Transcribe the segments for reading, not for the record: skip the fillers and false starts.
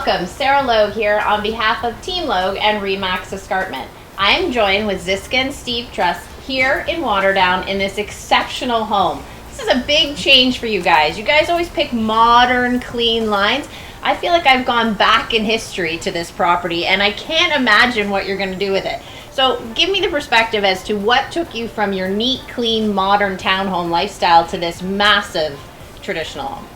welcome. Sarah Logue here on behalf of Team Logue and Remax Escarpment. I am joined with Ziska and Steve Trust here in Waterdown in this exceptional home. This is a big change for you guys. You guys always pick modern, clean lines. I feel like I've gone back in history to this property and I can't imagine what you're going to do with it. So give me the perspective as to what took you from your neat, clean, modern townhome lifestyle to this massive traditional home.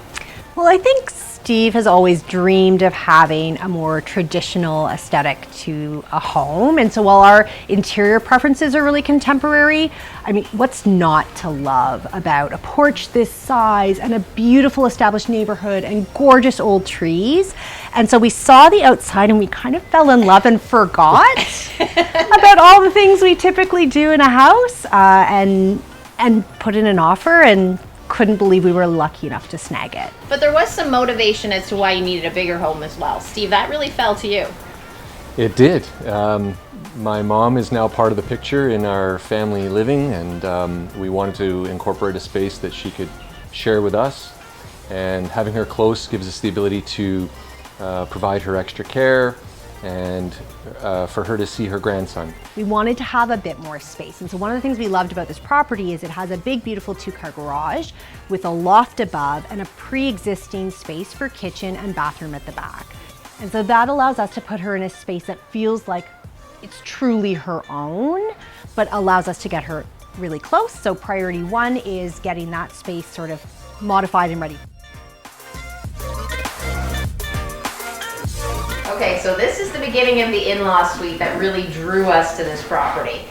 Well, I think Steve has always dreamed of having a more traditional aesthetic to a home. And so while our interior preferences are really contemporary, I mean, what's not to love about a porch this size and a beautiful established neighborhood and gorgeous old trees? And so we saw the outside and we kind of fell in love and forgot about all the things we typically do in a house and put in an offer and couldn't believe we were lucky enough to snag it. But there was some motivation as to why you needed a bigger home as well. Steve, that really fell to you. It did. My mom is now part of the picture in our family living, and we wanted to incorporate a space that she could share with us. And having her close gives us the ability to provide her extra care and for her to see her grandson. We wanted to have a bit more space. And so one of the things we loved about this property is it has a big, beautiful 2-car garage with a loft above and a pre-existing space for kitchen and bathroom at the back. And so that allows us to put her in a space that feels like it's truly her own, but allows us to get her really close. So priority one is getting that space sort of modified and ready. Okay, so this is the beginning of the in-law suite that really drew us to this property.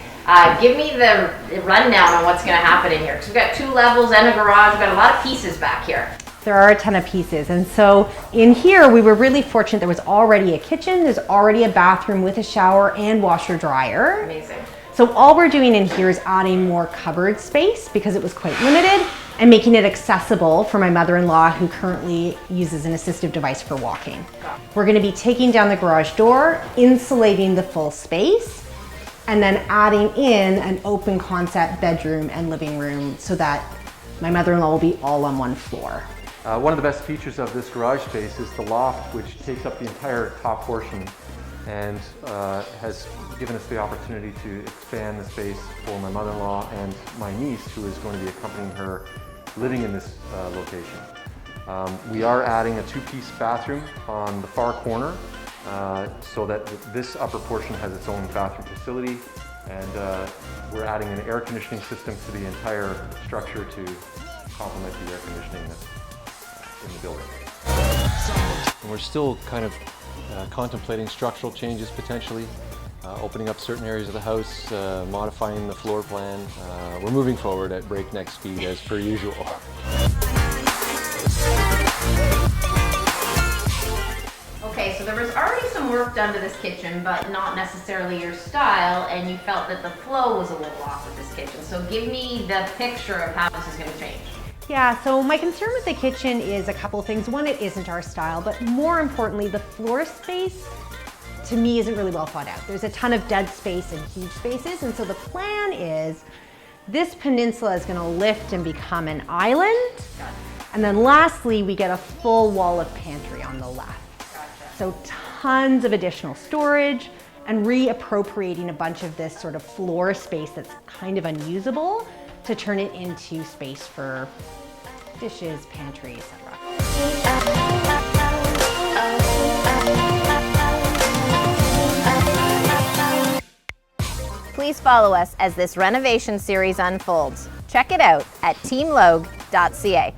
Give me the rundown on what's going to happen in here, because we've got 2 levels and a garage. We've got a lot of pieces back here. There are a ton of pieces, and so in here we were really fortunate. There was already a kitchen, there's already a bathroom with a shower and washer dryer. Amazing. So all we're doing in here is adding more cupboard space because it was quite limited, and making it accessible for my mother-in-law who currently uses an assistive device for walking. We're going to be taking down the garage door, insulating the full space, and then adding in an open concept bedroom and living room so that my mother-in-law will be all on one floor. One of the best features of this garage space is the loft, which takes up the entire top portion and has given us the opportunity to expand the space for my mother-in-law and my niece, who is going to be accompanying her living in this location. We are adding a 2-piece bathroom on the far corner so that this upper portion has its own bathroom facility, and we're adding an air conditioning system to the entire structure to complement the air conditioning that's in the building. And we're still kind of contemplating structural changes potentially, opening up certain areas of the house, modifying the floor plan. We're moving forward at breakneck speed as per usual. Okay, so there was already some work done to this kitchen, but not necessarily your style, and you felt that the flow was a little off with this kitchen. So give me the picture of how this is going to change. Yeah, so my concern with the kitchen is a couple of things. One, it isn't our style, but more importantly, the floor space to me isn't really well thought out. There's a ton of dead space and huge spaces, and so the plan is this peninsula is going to lift and become an island. Gotcha. And then lastly, we get a full wall of pantry on the left. Gotcha. So tons of additional storage and reappropriating a bunch of this sort of floor space that's kind of unusable to turn it into space for dishes, pantry, etc. Please follow us as this renovation series unfolds. Check it out at teamlogue.ca.